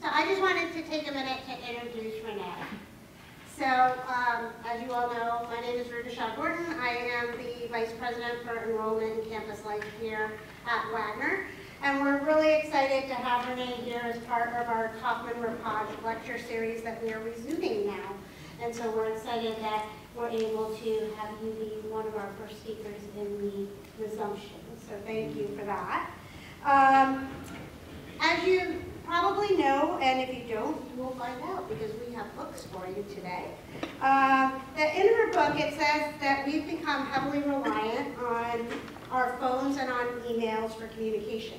So I just wanted to take a minute to introduce Renée. So, as you all know, my name is Renée Gordon. I am the Vice President for Enrollment and Campus Life here at Wagner. And we're really excited to have Renée here as part of our Kaufman-Rapage lecture series that we are resuming now. And so we're excited that we're able to have you be one of our first speakers in the resumption. So thank you for that. As you probably know, and if you don't, you will find out because we have books for you today. In her book, it says that we've become heavily reliant on our phones and on emails for communication.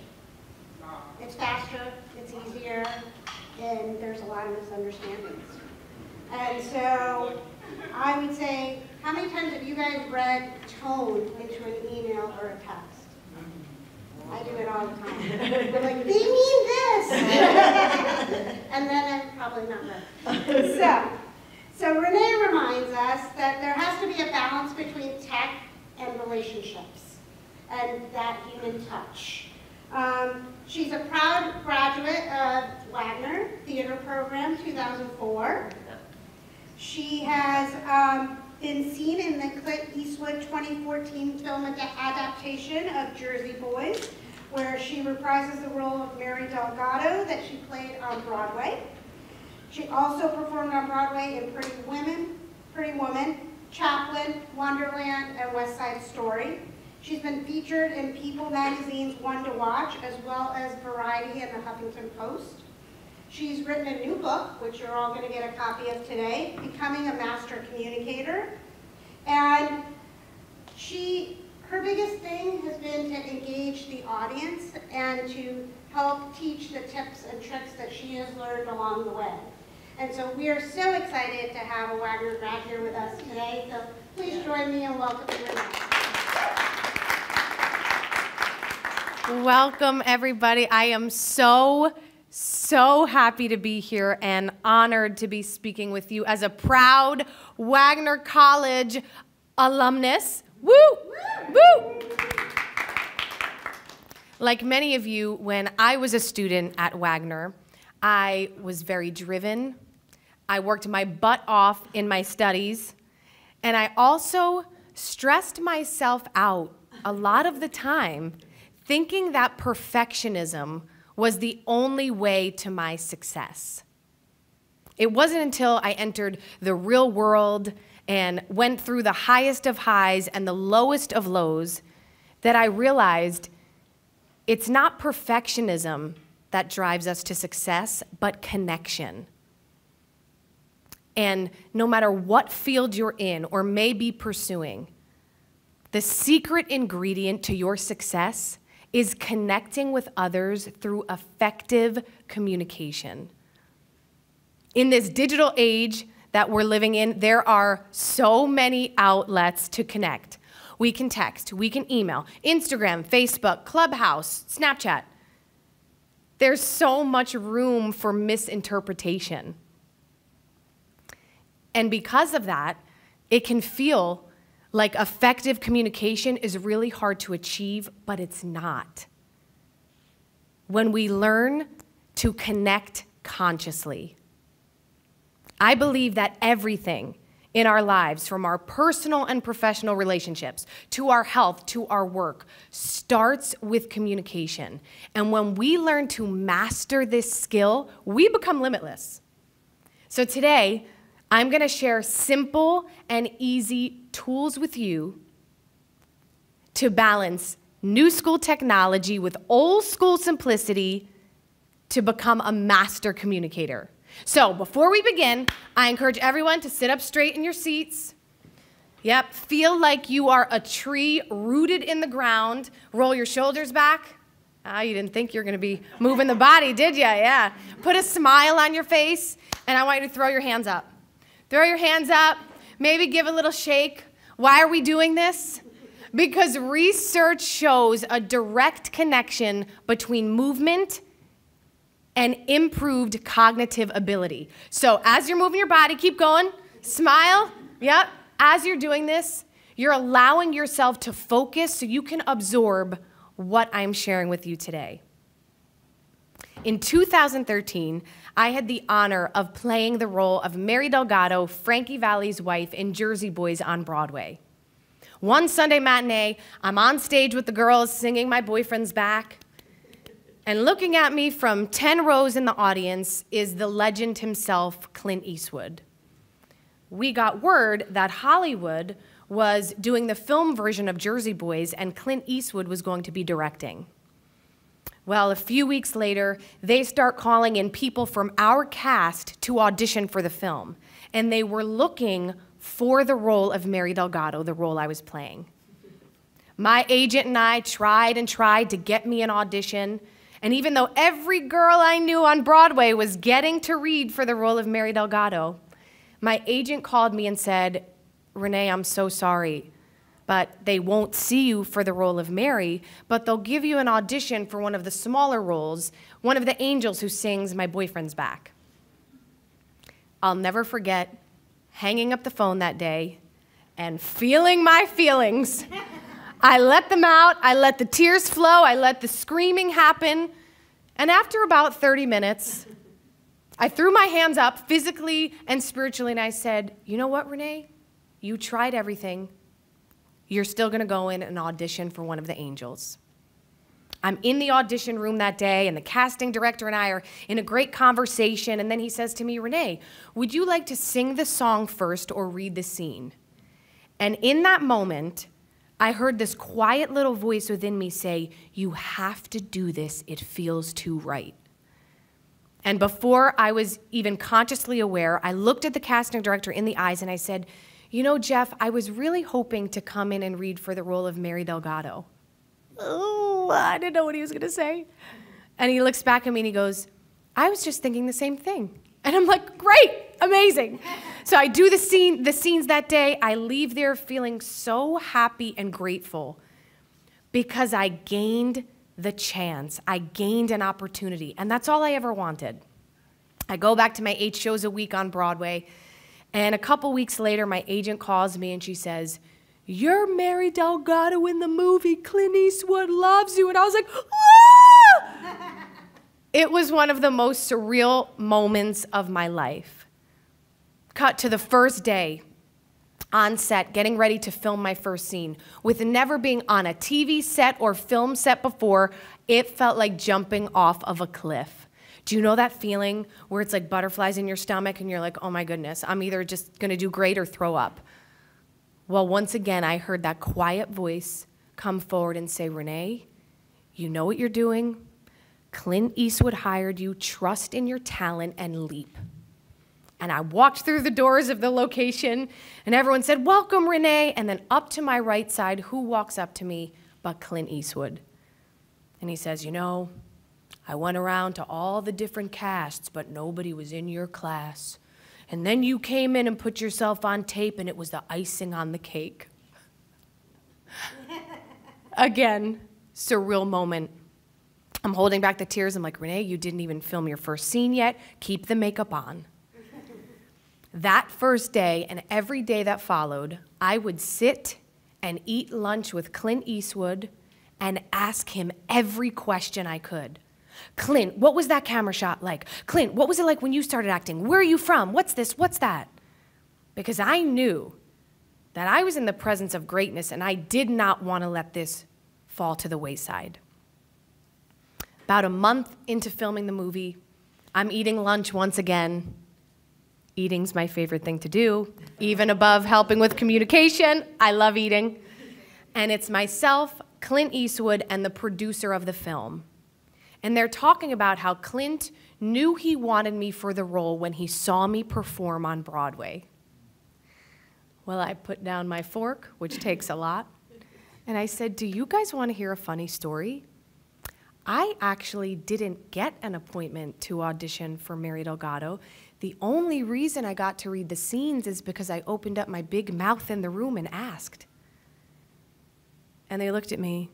It's faster, it's easier, and there's a lot of misunderstandings. And so I would say, how many times have you guys read tone into an email or a text? I do it all the time. We're like, they mean this! And then I'm probably not right. So Renée reminds us that there has to be a balance between tech and relationships and that human touch. She's a proud graduate of Wagner Theater Program 2004. She has been seen in the Clint Eastwood 2014 film adaptation of Jersey Boys, where she reprises the role of Mary Delgado that she played on Broadway. She also performed on Broadway in Pretty Woman, Chaplin, Wonderland, and West Side Story. She's been featured in People magazine's One to Watch, as well as Variety and the Huffington Post. She's written a new book, which you're all going to get a copy of today, Becoming a Master Communicator. And her biggest thing has been to engage the audience and to help teach the tips and tricks that she has learned along the way. And so we are so excited to have a Wagner grad here with us today. So please join me in welcoming Renée. Welcome, everybody. I am so happy to be here and honored to be speaking with you as a proud Wagner College alumnus. Woo! Woo! Like many of you, when I was a student at Wagner, I was very driven. I worked my butt off in my studies, and I also stressed myself out a lot of the time thinking that perfectionism was the only way to my success. It wasn't until I entered the real world and went through the highest of highs and the lowest of lows that I realized it's not perfectionism that drives us to success, but connection. And no matter what field you're in or may be pursuing, the secret ingredient to your success is connecting with others through effective communication. In this digital age that we're living in, there are so many outlets to connect. We can text, we can email, Instagram, Facebook, Clubhouse, Snapchat. There's so much room for misinterpretation. And because of that, it can feel like effective communication is really hard to achieve, but it's not. When we learn to connect consciously. I believe that everything in our lives, from our personal and professional relationships, to our health, to our work, starts with communication. And when we learn to master this skill, we become limitless. So today, I'm going to share simple and easy tools with you to balance new school technology with old school simplicity to become a master communicator. So before we begin, I encourage everyone to sit up straight in your seats. Yep, feel like you are a tree rooted in the ground. Roll your shoulders back. You didn't think you were going to be moving the body, did you? Yeah. Put a smile on your face, and I want you to throw your hands up. Throw your hands up, maybe give a little shake. Why are we doing this? Because research shows a direct connection between movement and improved cognitive ability. So as you're moving your body, keep going, smile, yep. As you're doing this, you're allowing yourself to focus so you can absorb what I'm sharing with you today. In 2013, I had the honor of playing the role of Mary Delgado, Frankie Valli's wife, in Jersey Boys on Broadway. One Sunday matinee, I'm on stage with the girls singing My Boyfriend's Back, and looking at me from 10 rows in the audience is the legend himself, Clint Eastwood. We got word that Hollywood was doing the film version of Jersey Boys and Clint Eastwood was going to be directing. Well, a few weeks later, they start calling in people from our cast to audition for the film, and they were looking for the role of Mary Delgado, the role I was playing. My agent and I tried and tried to get me an audition, and even though every girl I knew on Broadway was getting to read for the role of Mary Delgado, my agent called me and said, "Renee, I'm so sorry, but they won't see you for the role of Mary, but they'll give you an audition for one of the smaller roles, one of the angels who sings My Boyfriend's Back." I'll never forget hanging up the phone that day and feeling my feelings. I let them out, I let the tears flow, I let the screaming happen, and after about 30 minutes, I threw my hands up physically and spiritually, and I said, "You know what, Renee? You tried everything. You're still gonna go in and audition for one of the angels." I'm in the audition room that day, and the casting director and I are in a great conversation, and then he says to me, "Renee, would you like to sing the song first or read the scene?" And in that moment, I heard this quiet little voice within me say, "You have to do this, it feels too right." And before I was even consciously aware, I looked at the casting director in the eyes and I said, "You know, Jeff, I was really hoping to come in and read for the role of Mary Delgado." Oh, I didn't know what he was gonna say. And he looks back at me and he goes, "I was just thinking the same thing." And I'm like, "Great, amazing." So I do the scenes that day. I leave there feeling so happy and grateful because I gained the chance. I gained an opportunity, and that's all I ever wanted. I go back to my 8 shows a week on Broadway, and a couple weeks later, my agent calls me and she says, "You're Mary Delgado in the movie. Clint Eastwood loves you." And I was like, "Ah!" It was one of the most surreal moments of my life. Cut to the first day on set, getting ready to film my first scene. With never being on a TV set or film set before, it felt like jumping off of a cliff. Do you know that feeling where it's like butterflies in your stomach and you're like, "Oh my goodness, I'm either just gonna do great or throw up"? Well, once again, I heard that quiet voice come forward and say, "Renee, you know what you're doing. Clint Eastwood hired you. Trust in your talent and leap." And I walked through the doors of the location, and everyone said, "Welcome, Renee." And then up to my right side, who walks up to me but Clint Eastwood? And he says, "You know, I went around to all the different casts, but nobody was in your class. And then you came in and put yourself on tape, and it was the icing on the cake." Again, surreal moment. I'm holding back the tears. I'm like, "Renee, you didn't even film your first scene yet. Keep the makeup on." That first day and every day that followed, I would sit and eat lunch with Clint Eastwood and ask him every question I could. "Clint, what was that camera shot like? Clint, what was it like when you started acting? Where are you from? What's this? What's that?" Because I knew that I was in the presence of greatness and I did not want to let this fall to the wayside. About a month into filming the movie, I'm eating lunch once again. Eating's my favorite thing to do, even above helping with communication. I love eating. And it's myself, Clint Eastwood, and the producer of the film. And they're talking about how Clint knew he wanted me for the role when he saw me perform on Broadway. Well, I put down my fork, which takes a lot, and I said, "Do you guys want to hear a funny story? I actually didn't get an appointment to audition for Mary Delgado. The only reason I got to read the scenes is because I opened up my big mouth in the room and asked." And they looked at me,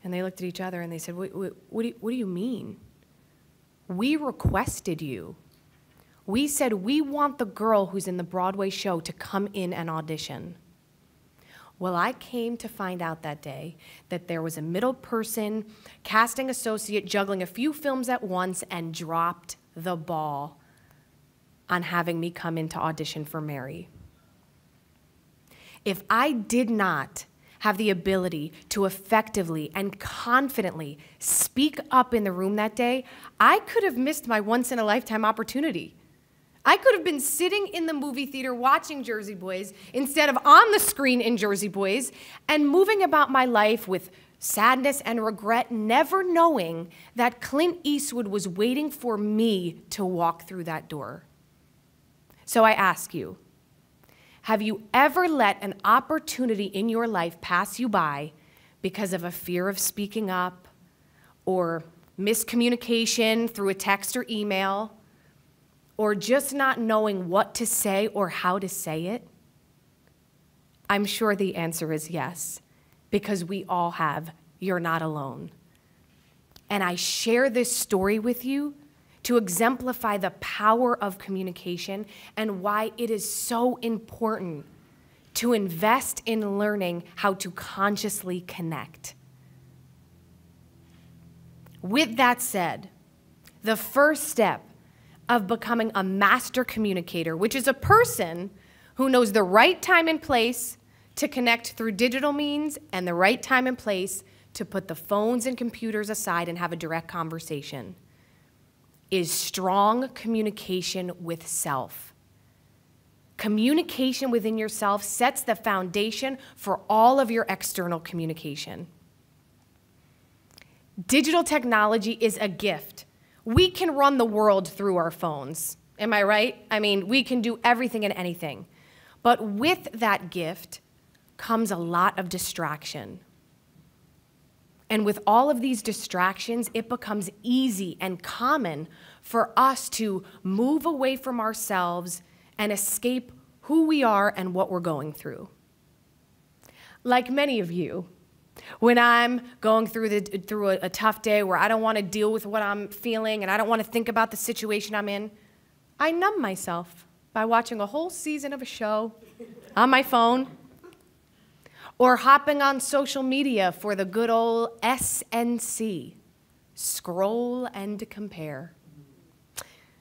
and they looked at each other, and they said, what do you mean? "We requested you. We said we want the girl who's in the Broadway show to come in and audition." Well, I came to find out that day that there was a middle person, casting associate, juggling a few films at once and dropped the ball on having me come in to audition for Mary. If I did not have the ability to effectively and confidently speak up in the room that day, I could have missed my once-in-a-lifetime opportunity. I could have been sitting in the movie theater watching Jersey Boys instead of on the screen in Jersey Boys and moving about my life with sadness and regret, never knowing that Clint Eastwood was waiting for me to walk through that door. So I ask you, have you ever let an opportunity in your life pass you by because of a fear of speaking up or miscommunication through a text or email, or just not knowing what to say or how to say it? I'm sure the answer is yes, because we all have. You're not alone. And I share this story with you to exemplify the power of communication and why it is so important to invest in learning how to consciously connect. With that said, the first step of becoming a master communicator, which is a person who knows the right time and place to connect through digital means and the right time and place to put the phones and computers aside and have a direct conversation, is strong communication with self. Communication within yourself sets the foundation for all of your external communication. Digital technology is a gift. We can run the world through our phones. Am I right? I mean, we can do everything and anything. But with that gift comes a lot of distraction. And with all of these distractions, it becomes easy and common for us to move away from ourselves and escape who we are and what we're going through. Like many of you, when I'm going through a tough day where I don't want to deal with what I'm feeling and I don't want to think about the situation I'm in, I numb myself by watching a whole season of a show on my phone or hopping on social media for the good old SNC, scroll and compare.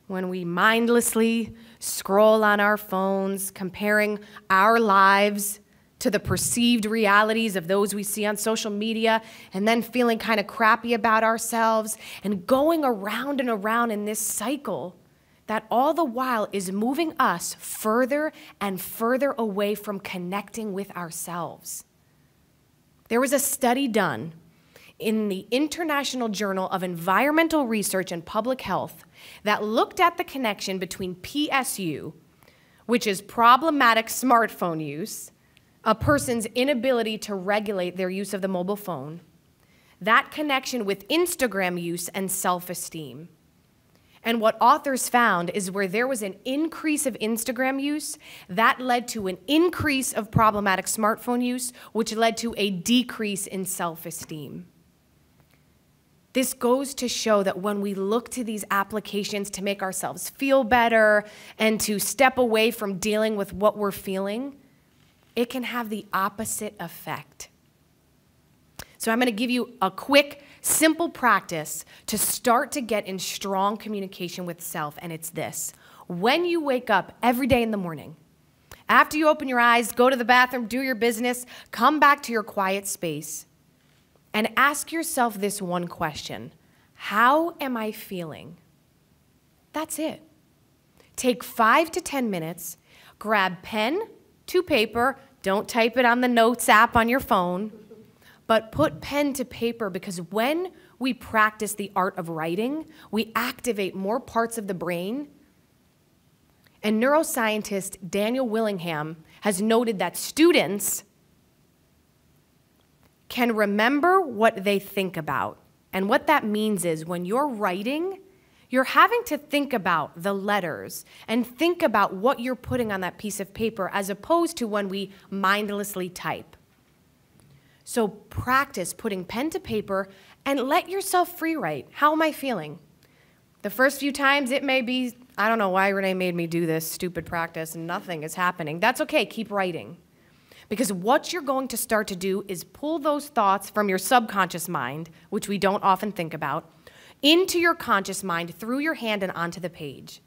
When we mindlessly scroll on our phones, comparing our lives to the perceived realities of those we see on social media, and then feeling kind of crappy about ourselves, and going around and around in this cycle that all the while is moving us further and further away from connecting with ourselves. There was a study done in the International Journal of Environmental Research and Public Health that looked at the connection between PSU, which is problematic smartphone use, a person's inability to regulate their use of the mobile phone, that connection with Instagram use and self-esteem. And what authors found is where there was an increase of Instagram use, that led to an increase of problematic smartphone use, which led to a decrease in self-esteem. This goes to show that when we look to these applications to make ourselves feel better and to step away from dealing with what we're feeling, it can have the opposite effect. So I'm going to give you a quick, simple practice to start to get in strong communication with self, and it's this. When you wake up every day in the morning, after you open your eyes, go to the bathroom, do your business, come back to your quiet space, and ask yourself this one question. How am I feeling? That's it. Take 5 to 10 minutes, grab pen to paper, don't type it on the notes app on your phone, but put pen to paper, because when we practice the art of writing, we activate more parts of the brain. And neuroscientist Daniel Willingham has noted that students can remember what they think about. And what that means is when you're writing, you're having to think about the letters and think about what you're putting on that piece of paper, as opposed to when we mindlessly type. So practice putting pen to paper and let yourself free write. How am I feeling? The first few times it may be, I don't know why Renee made me do this stupid practice and nothing is happening. That's okay, keep writing. Because what you're going to start to do is pull those thoughts from your subconscious mind, which we don't often think about, into your conscious mind through your hand and onto the page.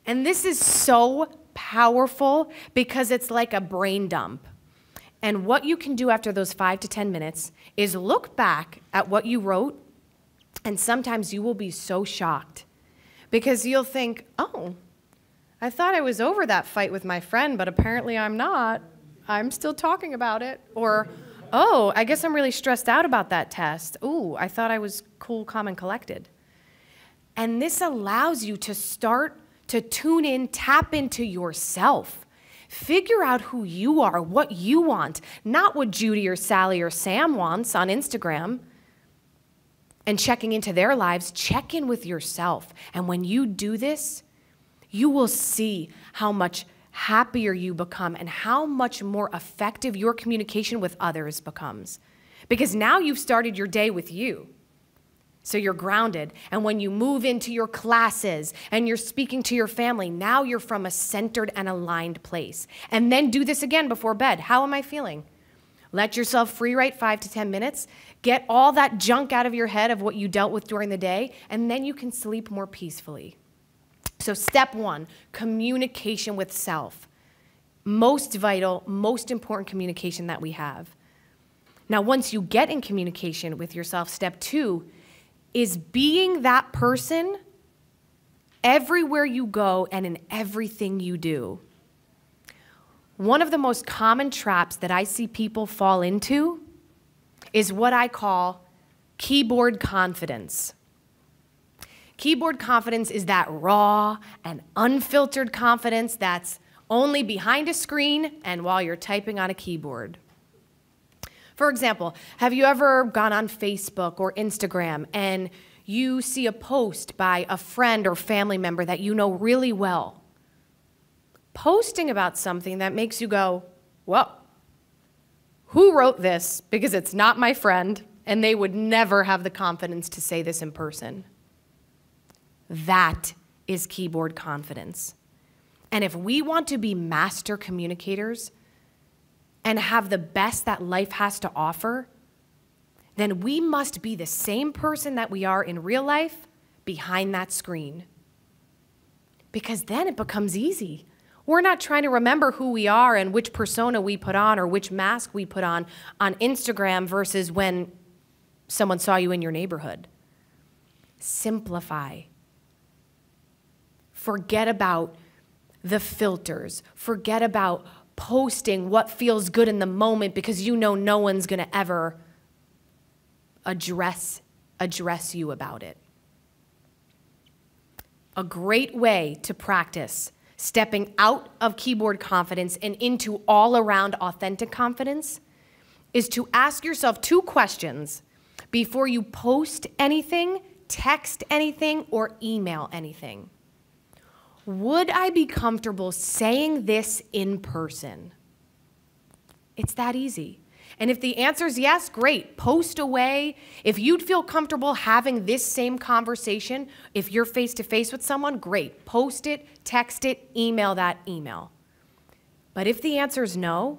And this is so powerful because it's like a brain dump. And what you can do after those 5 to 10 minutes is look back at what you wrote, and sometimes you will be so shocked because you'll think, oh, I thought I was over that fight with my friend, but apparently I'm not. I'm still talking about it. Or, oh, I guess I'm really stressed out about that test. Ooh, I thought I was cool, calm, and collected. And this allows you to start to tune in, tap into yourself. Figure out who you are, what you want, not what Judy or Sally or Sam wants on Instagram. And checking into their lives, check in with yourself. And when you do this, you will see how much happier you become and how much more effective your communication with others becomes. Because now you've started your day with you. So you're grounded. And when you move into your classes and you're speaking to your family, now you're from a centered and aligned place. And then do this again before bed. How am I feeling? Let yourself free write 5 to 10 minutes. Get all that junk out of your head of what you dealt with during the day, and then you can sleep more peacefully. So step 1, communication with self. Most vital, most important communication that we have. Now, once you get in communication with yourself, step 2 is being that person everywhere you go and in everything you do. One of the most common traps that I see people fall into is what I call keyboard confidence. Keyboard confidence is that raw and unfiltered confidence that's only behind a screen and while you're typing on a keyboard. For example, have you ever gone on Facebook or Instagram and you see a post by a friend or family member that you know really well, posting about something that makes you go, whoa, who wrote this? Because it's not my friend, and they would never have the confidence to say this in person. That is keyboard confidence. And if we want to be master communicators and have the best that life has to offer, then we must be the same person that we are in real life behind that screen. Because then it becomes easy. We're not trying to remember who we are and which persona we put on or which mask we put on Instagram versus when someone saw you in your neighborhood. Simplify. Forget about the filters. Forget about posting what feels good in the moment because you know no one's going to ever address you about it. A great way to practice stepping out of keyboard confidence and into all-around authentic confidence is to ask yourself 2 questions before you post anything, text anything, or email anything. Would I be comfortable saying this in person? It's that easy. And if the answer is yes, great, post away. If you'd feel comfortable having this same conversation, if you're face-to-face with someone, great, post it, text it, email that email. But if the answer is no,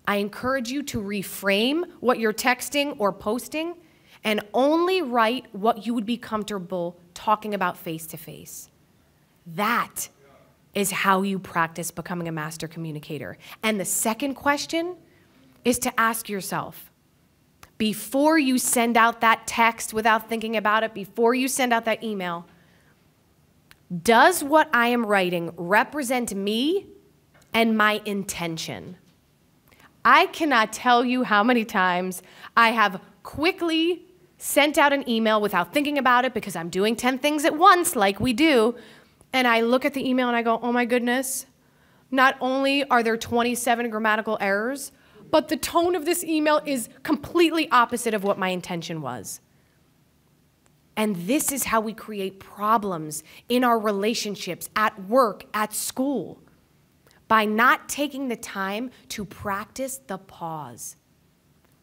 I encourage you to reframe what you're texting or posting and only write what you would be comfortable talking about face-to-face. That is how you practice becoming a master communicator. And the second question is to ask yourself, before you send out that text without thinking about it, before you send out that email, does what I am writing represent me and my intention? I cannot tell you how many times I have quickly sent out an email without thinking about it because I'm doing 10 things at once like we do, and I look at the email and I go, oh my goodness, not only are there 27 grammatical errors, but the tone of this email is completely opposite of what my intention was. And this is how we create problems in our relationships, at work, at school, by not taking the time to practice the pause.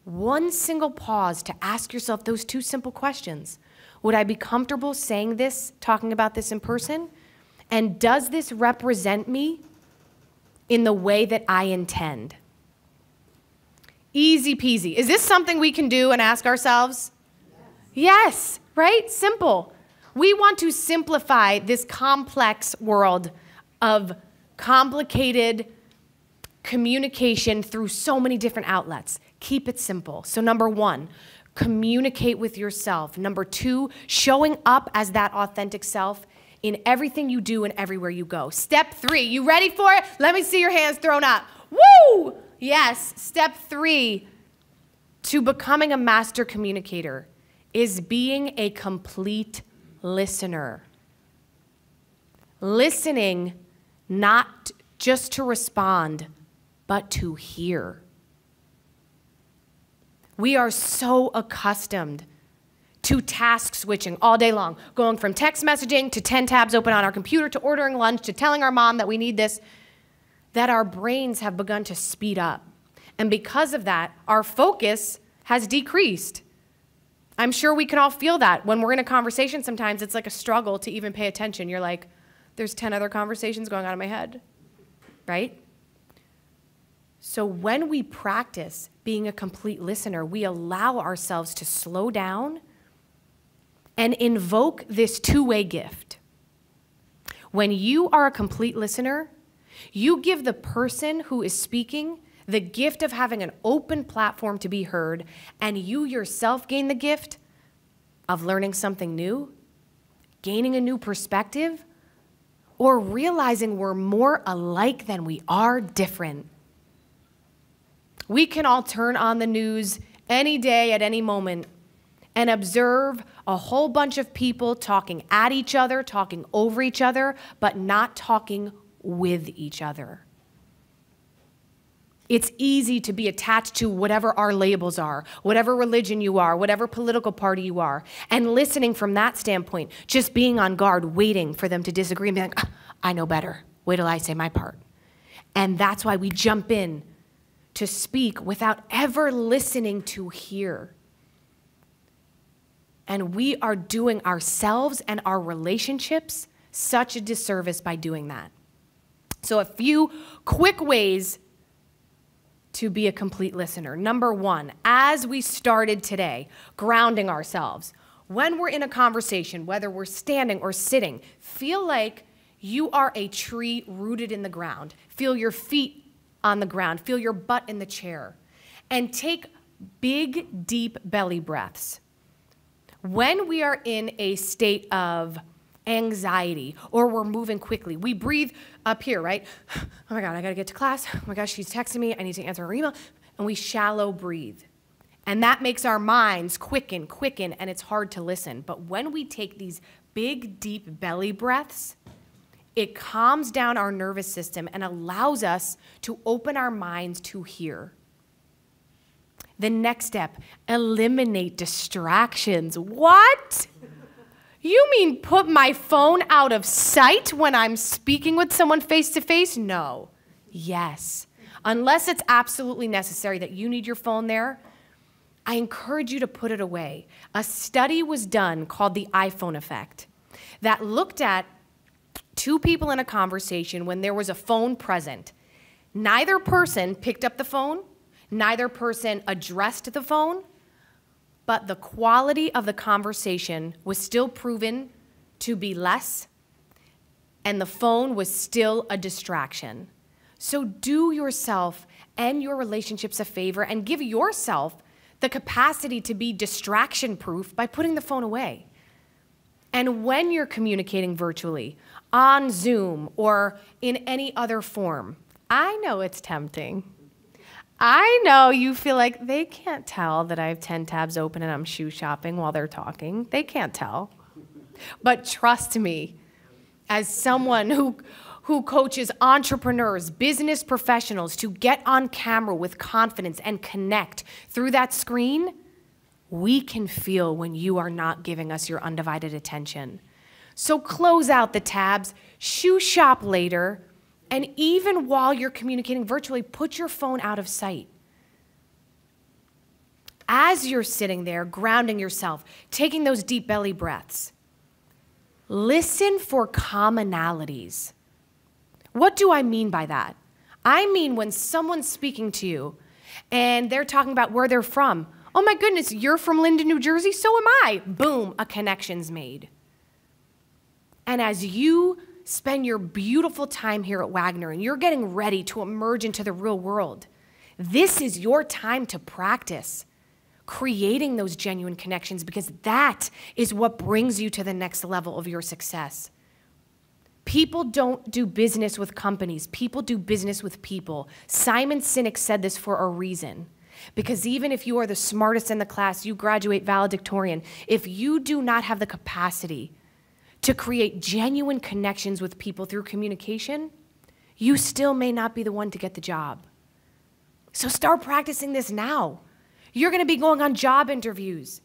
One single pause to ask yourself those 2 simple questions. Would I be comfortable saying this, talking about this in person? And does this represent me in the way that I intend? Easy peasy. Is this something we can do and ask ourselves? Yes, right? Simple. We want to simplify this complex world of complicated communication through so many different outlets. Keep it simple. So number 1, communicate with yourself. Number 2, showing up as that authentic self in everything you do and everywhere you go. Step 3, you ready for it? Let me see your hands thrown up. Woo! Yes, step 3 to becoming a master communicator is being a complete listener. Listening not just to respond, but to hear. We are so accustomed to task switching all day long, going from text messaging to 10 tabs open on our computer to ordering lunch to telling our mom that we need this, that our brains have begun to speed up. And because of that, our focus has decreased. I'm sure we can all feel that. When we're in a conversation, sometimes it's like a struggle to even pay attention. You're like, there's 10 other conversations going on in my head, right? So when we practice being a complete listener, we allow ourselves to slow down and invoke this two-way gift. When you are a complete listener, you give the person who is speaking the gift of having an open platform to be heard, and you yourself gain the gift of learning something new, gaining a new perspective, or realizing we're more alike than we are different. We can all turn on the news any day at any moment and observe a whole bunch of people talking at each other, talking over each other, but not talking with each other. It's easy to be attached to whatever our labels are, whatever religion you are, whatever political party you are, and listening from that standpoint, just being on guard, waiting for them to disagree and being like, I know better. Wait till I say my part. And that's why we jump in to speak without ever listening to hear. And we are doing ourselves and our relationships such a disservice by doing that. So a few quick ways to be a complete listener. Number 1, as we started today, grounding ourselves. When we're in a conversation, whether we're standing or sitting, feel like you are a tree rooted in the ground. Feel your feet on the ground. Feel your butt in the chair. And take big, deep belly breaths. When we are in a state of anxiety or we're moving quickly, we breathe up here, right? Oh my God, I gotta get to class. Oh my gosh, she's texting me. I need to answer her email. And we shallow breathe. And that makes our minds quicken, and it's hard to listen. But when we take these big, deep belly breaths, it calms down our nervous system and allows us to open our minds to hear. The next step, eliminate distractions. What? You mean put my phone out of sight when I'm speaking with someone face to face? No. Yes. Unless it's absolutely necessary that you need your phone there, I encourage you to put it away. A study was done called the iPhone effect that looked at 2 people in a conversation when there was a phone present. Neither person picked up the phone, neither person addressed the phone, but the quality of the conversation was still proven to be less, and the phone was still a distraction. So do yourself and your relationships a favor and give yourself the capacity to be distraction-proof by putting the phone away. And when you're communicating virtually, on Zoom or in any other form, I know it's tempting. I know you feel like they can't tell that I have 10 tabs open and I'm shoe shopping while they're talking. They can't tell. But trust me, as someone who coaches entrepreneurs, business professionals to get on camera with confidence and connect through that screen, we can feel when you are not giving us your undivided attention. So close out the tabs, shoe shop later, and even while you're communicating virtually, put your phone out of sight. As you're sitting there, grounding yourself, taking those deep belly breaths, listen for commonalities. What do I mean by that? I mean when someone's speaking to you and they're talking about where they're from. Oh my goodness, you're from Linden, New Jersey? So am I. Boom, a connection's made. And as you spend your beautiful time here at Wagner and you're getting ready to emerge into the real world, this is your time to practice creating those genuine connections, because that is what brings you to the next level of your success. People don't do business with companies. People do business with people. Simon Sinek said this for a reason. Because even if you are the smartest in the class, you graduate valedictorian, if you do not have the capacity to create genuine connections with people through communication, you still may not be the one to get the job. So start practicing this now. You're going to be going on job interviews.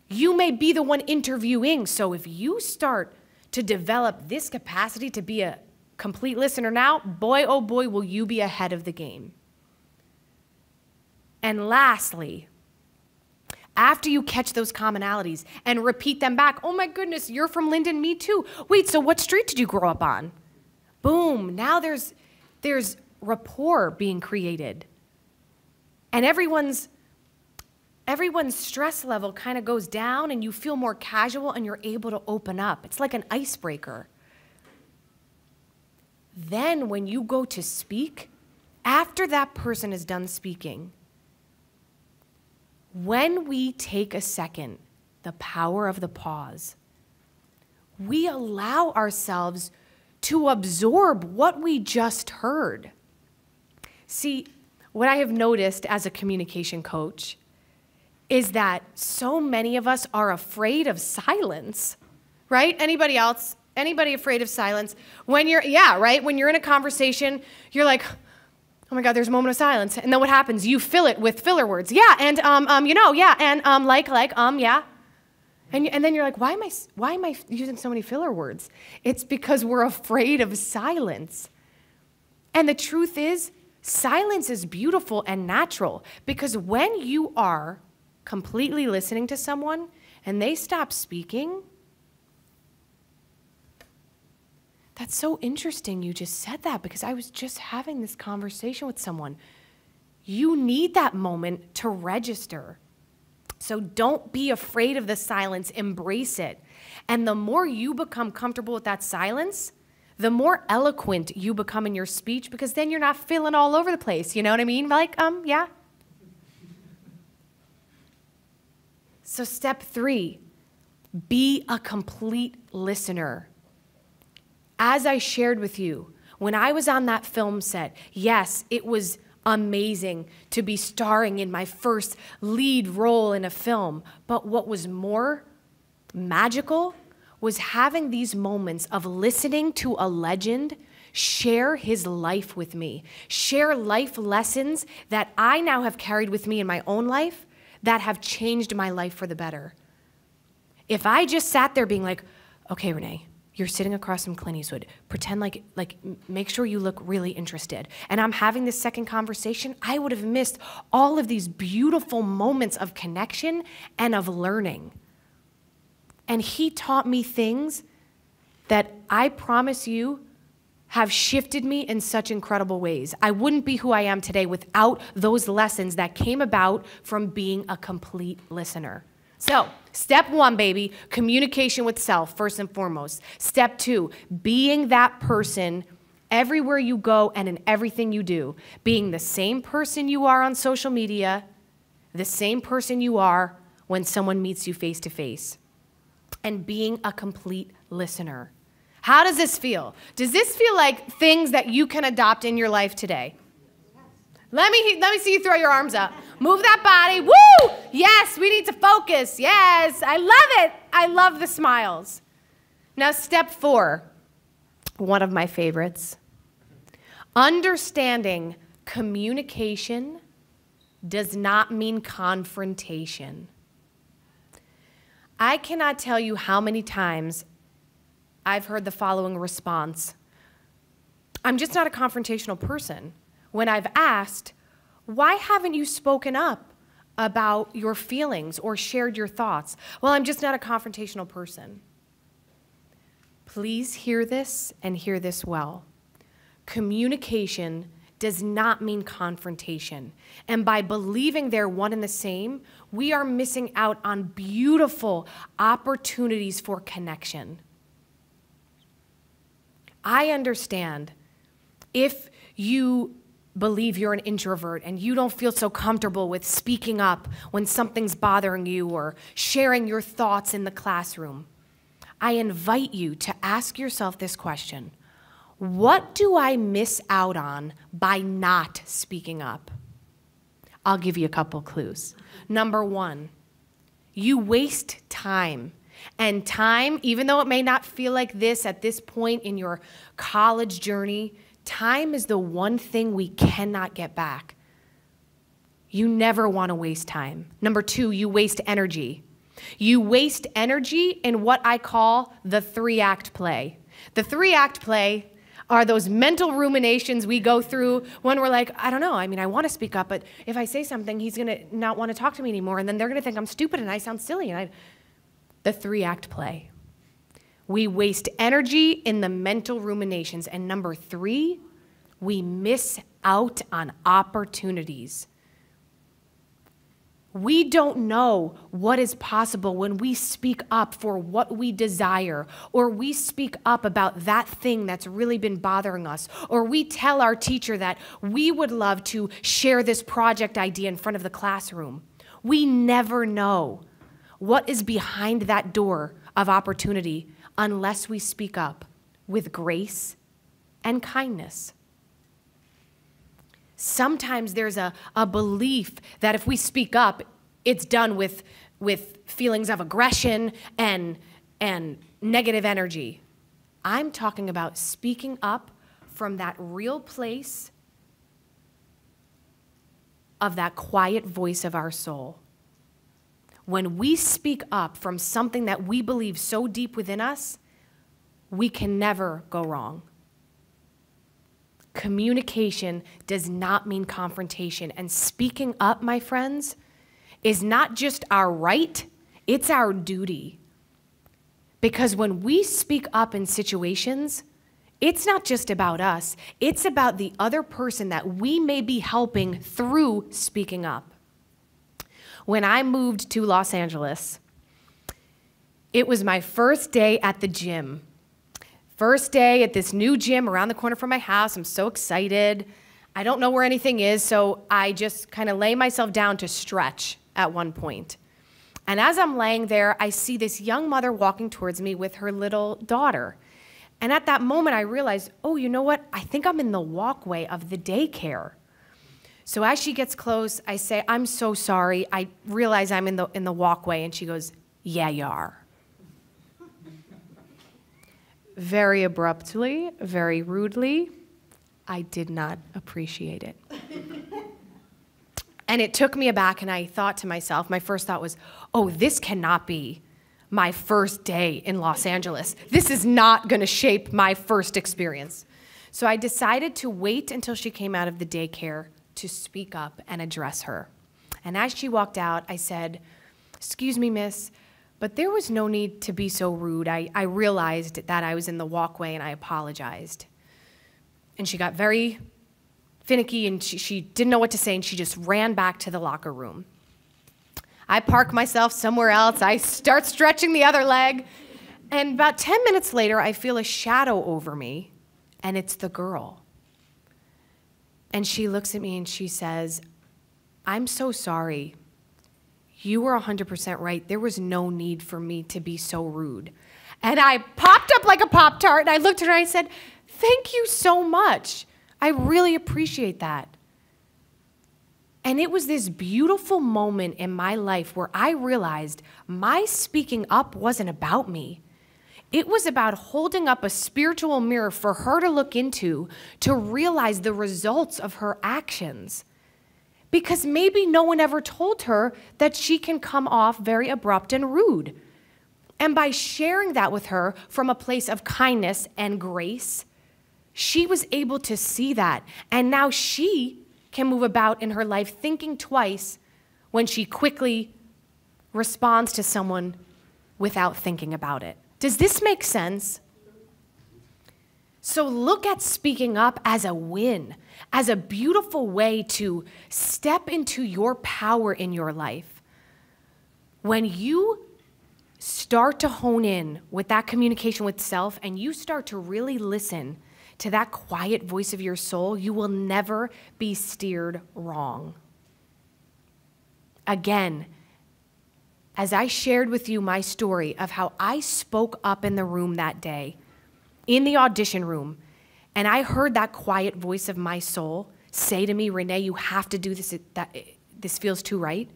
You may be the one interviewing. So if you start to develop this capacity to be a complete listener now, boy, oh boy, will you be ahead of the game. And lastly, after you catch those commonalities and repeat them back, oh my goodness, you're from Linden, me too. Wait, so what street did you grow up on? Boom, now there's rapport being created. And everyone's stress level kind of goes down and you feel more casual and you're able to open up. It's like an icebreaker. Then when you go to speak, after that person is done speaking, when we take a second, the power of the pause, we allow ourselves to absorb what we just heard. See, what I have noticed as a communication coach is that so many of us are afraid of silence, right? Anybody else? Anybody afraid of silence? When you're in a conversation, you're like, oh my God, there's a moment of silence. And then what happens? You fill it with filler words. Yeah, and yeah, and yeah. And then you're like, why am I using so many filler words? It's because we're afraid of silence. And the truth is, silence is beautiful and natural, because when you are completely listening to someone and they stop speaking, that's so interesting you just said that, because I was just having this conversation with someone. You need that moment to register. So don't be afraid of the silence, embrace it. And the more you become comfortable with that silence, the more eloquent you become in your speech, because then you're not feeling all over the place. You know what I mean? Like, yeah. So step 3, be a complete listener. As I shared with you, when I was on that film set, yes, it was amazing to be starring in my first lead role in a film. But what was more magical was having these moments of listening to a legend share his life with me, share life lessons that I now have carried with me in my own life that have changed my life for the better. If I just sat there being like, okay, Renee, you're sitting across from Clint Eastwood, pretend like make sure you look really interested, and I'm having this second conversation, I would have missed all of these beautiful moments of connection and of learning. And he taught me things that I promise you have shifted me in such incredible ways. I wouldn't be who I am today without those lessons that came about from being a complete listener. So, step 1, baby, communication with self, first and foremost. Step 2, being that person everywhere you go and in everything you do. Being the same person you are on social media, the same person you are when someone meets you face to face. And being a complete listener. How does this feel? Does this feel like things that you can adopt in your life today? Let me see you throw your arms up. Move that body. Woo! Yes, we need to focus. Yes, I love it. I love the smiles. Now, step 4, one of my favorites. Understanding communication does not mean confrontation. I cannot tell you how many times I've heard the following response. I'm just not a confrontational person. When I've asked, why haven't you spoken up about your feelings or shared your thoughts? Well, I'm just not a confrontational person. Please hear this and hear this well. Communication does not mean confrontation. And by believing they're one and the same, we are missing out on beautiful opportunities for connection. I understand if you believe you're an introvert and you don't feel so comfortable with speaking up when something's bothering you or sharing your thoughts in the classroom. I invite you to ask yourself this question: what do I miss out on by not speaking up? I'll give you a couple clues. Number one, you waste time. And time, even though it may not feel like this at this point in your college journey, time is the one thing we cannot get back. You never want to waste time. Number two, you waste energy. You waste energy in what I call the 3-act play. The 3-act play are those mental ruminations we go through when we're like, I don't know, I mean, I want to speak up, but if I say something, he's going to not want to talk to me anymore, and then they're going to think I'm stupid and I sound silly. The 3-act play. We waste energy in the mental ruminations. And number 3, we miss out on opportunities. We don't know what is possible when we speak up for what we desire, or we speak up about that thing that's really been bothering us, or we tell our teacher that we would love to share this project idea in front of the classroom. We never know what is behind that door of opportunity unless we speak up with grace and kindness. Sometimes there's a belief that if we speak up, it's done with feelings of aggression and negative energy. I'm talking about speaking up from that real place of that quiet voice of our soul. When we speak up from something that we believe so deep within us, we can never go wrong. Communication does not mean confrontation. And speaking up, my friends, is not just our right, it's our duty. Because when we speak up in situations, it's not just about us, it's about the other person that we may be helping through speaking up. When I moved to Los Angeles, it was my first day at the gym. First day at this new gym around the corner from my house. I'm so excited. I don't know where anything is, so I just kind of lay myself down to stretch at one point. And as I'm laying there, I see this young mother walking towards me with her little daughter. And at that moment, I realized, oh, you know what? I think I'm in the walkway of the daycare. So as she gets close, I say, I'm so sorry. I realize I'm in the walkway. And she goes, yeah, you are. Very abruptly, very rudely, I did not appreciate it. And it took me aback, and I thought to myself, my first thought was, oh, this cannot be my first day in Los Angeles. This is not going to shape my first experience. So I decided to wait until she came out of the daycare to speak up and address her. And as she walked out, I said, excuse me, miss, but there was no need to be so rude. I realized that I was in the walkway and I apologized. And she got very finicky and she didn't know what to say and she just ran back to the locker room. I park myself somewhere else. I start stretching the other leg. And about 10 minutes later, I feel a shadow over me, and it's the girl. And she looks at me and she says, I'm so sorry. You were 100% right. There was no need for me to be so rude. And I popped up like a Pop-Tart, and I looked at her and I said, thank you so much. I really appreciate that. And it was this beautiful moment in my life where I realized my speaking up wasn't about me. It was about holding up a spiritual mirror for her to look into, to realize the results of her actions. Because maybe no one ever told her that she can come off very abrupt and rude. And by sharing that with her from a place of kindness and grace, she was able to see that. And now she can move about in her life thinking twice when she quickly responds to someone without thinking about it. Does this make sense? So look at speaking up as a win, as a beautiful way to step into your power in your life. When you start to hone in with that communication with self and you start to really listen to that quiet voice of your soul, you will never be steered wrong. Again, as I shared with you my story of how I spoke up in the room that day, in the audition room, and I heard that quiet voice of my soul say to me, Renee, you have to do this, this feels too right.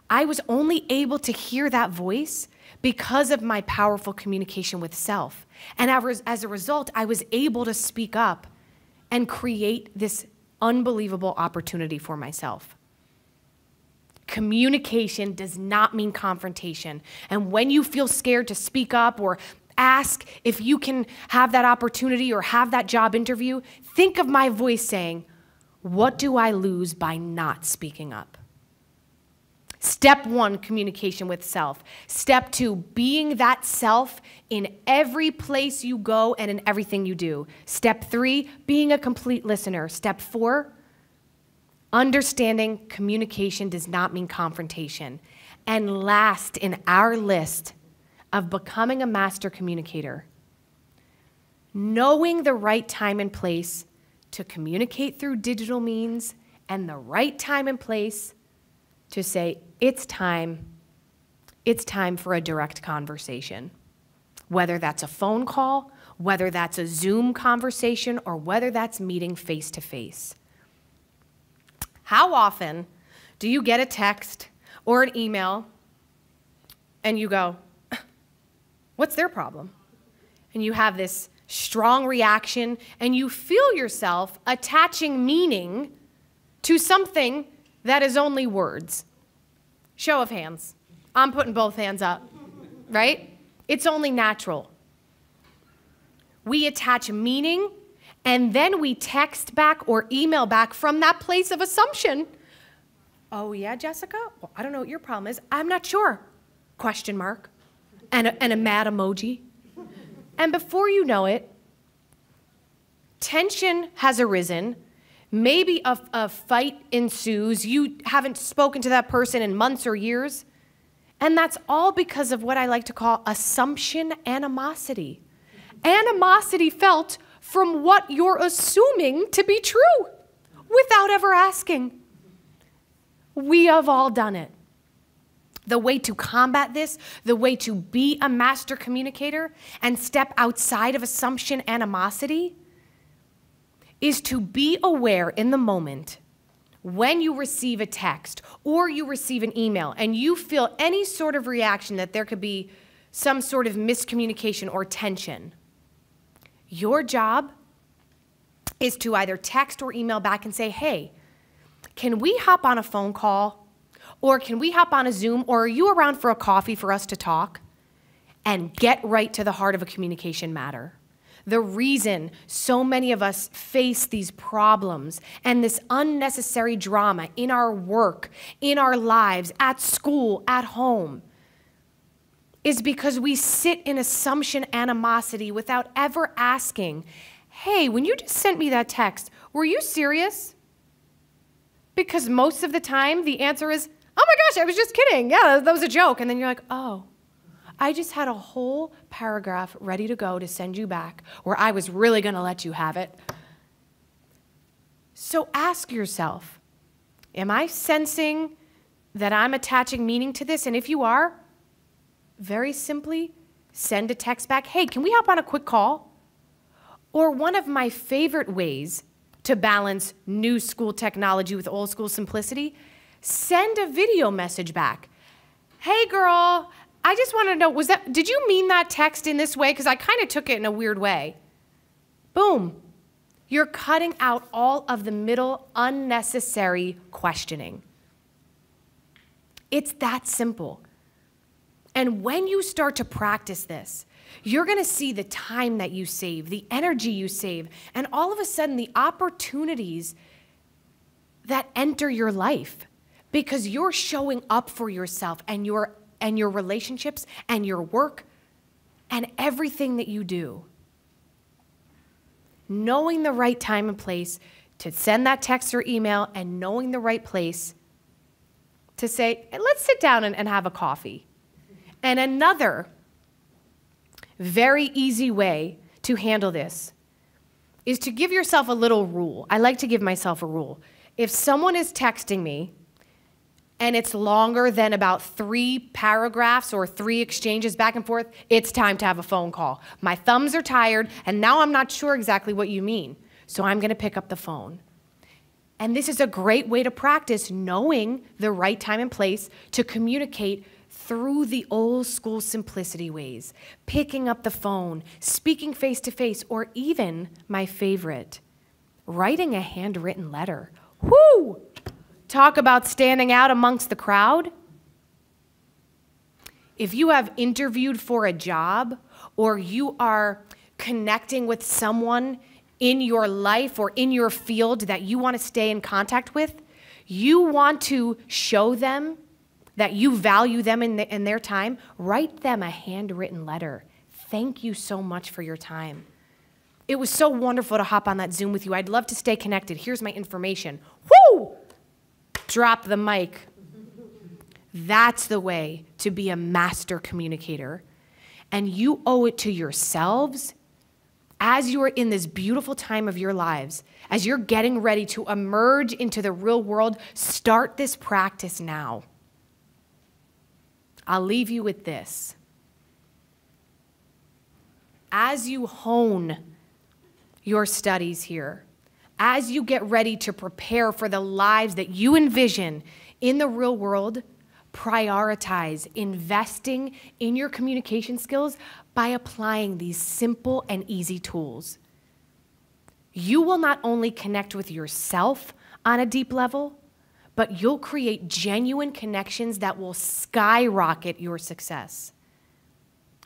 I was only able to hear that voice because of my powerful communication with self. And as a result, I was able to speak up and create this unbelievable opportunity for myself. Communication does not mean confrontation. And when you feel scared to speak up or ask if you can have that opportunity or have that job interview, think of my voice saying, what do I lose by not speaking up? Step 1, communication with self. Step 2, being that self in every place you go and in everything you do. Step 3, being a complete listener. Step 4, understanding communication does not mean confrontation. And last in our list of becoming a master communicator, knowing the right time and place to communicate through digital means and the right time and place to say, it's time for a direct conversation. Whether that's a phone call, whether that's a Zoom conversation, or whether that's meeting face to face. How often do you get a text or an email and you go, what's their problem? And you have this strong reaction and you feel yourself attaching meaning to something that is only words. Show of hands. I'm putting both hands up, right? It's only natural. We attach meaning and then we text back or email back from that place of assumption. Oh yeah, Jessica? Well, I don't know what your problem is. I'm not sure. Question mark. And a mad emoji. And before you know it, tension has arisen. Maybe a fight ensues. You haven't spoken to that person in months or years. And that's all because of what I like to call assumption animosity. Animosity felt from what you're assuming to be true without ever asking. We have all done it. The way to combat this, the way to be a master communicator and step outside of assumption animosity is to be aware in the moment when you receive a text or you receive an email and you feel any sort of reaction that there could be some sort of miscommunication or tension. Your job is to either text or email back and say, hey, can we hop on a phone call? Or can we hop on a Zoom? Or are you around for a coffee for us to talk? And get right to the heart of a communication matter. The reason so many of us face these problems and this unnecessary drama in our work, in our lives, at school, at home, is because we sit in assumption animosity without ever asking, hey, when you just sent me that text, were you serious? Because most of the time the answer is, oh my gosh, I was just kidding. Yeah, that was a joke. And then you're like, oh, I just had a whole paragraph ready to go to send you back where I was really going to let you have it. So ask yourself, am I sensing that I'm attaching meaning to this? And if you are, very simply send a text back, hey, can we hop on a quick call? Or one of my favorite ways to balance new school technology with old school simplicity, send a video message back. Hey girl, I just want to know, did you mean that text in this way? Because I kind of took it in a weird way. Boom. You're cutting out all of the middle unnecessary questioning. It's that simple. And when you start to practice this, you're going to see the time that you save, the energy you save, and all of a sudden the opportunities that enter your life because you're showing up for yourself and your relationships and your work and everything that you do. knowing the right time and place to send that text or email, and knowing the right place to say, hey, let's sit down and have a coffee. And another very easy way to handle this is to give yourself a little rule. I like to give myself a rule. If someone is texting me and it's longer than about 3 paragraphs or 3 exchanges back and forth, it's time to have a phone call. My thumbs are tired, and now I'm not sure exactly what you mean, so I'm gonna pick up the phone. And this is a great way to practice knowing the right time and place to communicate through the old school simplicity ways, picking up the phone, speaking face to face, or even, my favorite, writing a handwritten letter. Whoo! Talk about standing out amongst the crowd. If you have interviewed for a job, or you are connecting with someone in your life or in your field that you want to stay in contact with, you want to show them that you value them in their time, write them a handwritten letter. Thank you so much for your time. It was so wonderful to hop on that Zoom with you. I'd love to stay connected. Here's my information. Woo! Drop the mic. That's the way to be a master communicator. And you owe it to yourselves as you are in this beautiful time of your lives, as you're getting ready to emerge into the real world. Start this practice now. I'll leave you with this. As you hone your studies here, as you get ready to prepare for the lives that you envision in the real world, prioritize investing in your communication skills by applying these simple and easy tools. You will not only connect with yourself on a deep level, but you'll create genuine connections that will skyrocket your success.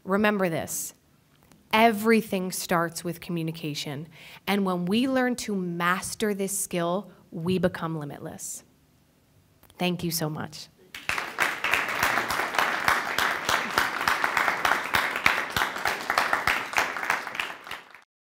Remember this. Everything starts with communication. And when we learn to master this skill, we become limitless. Thank you so much.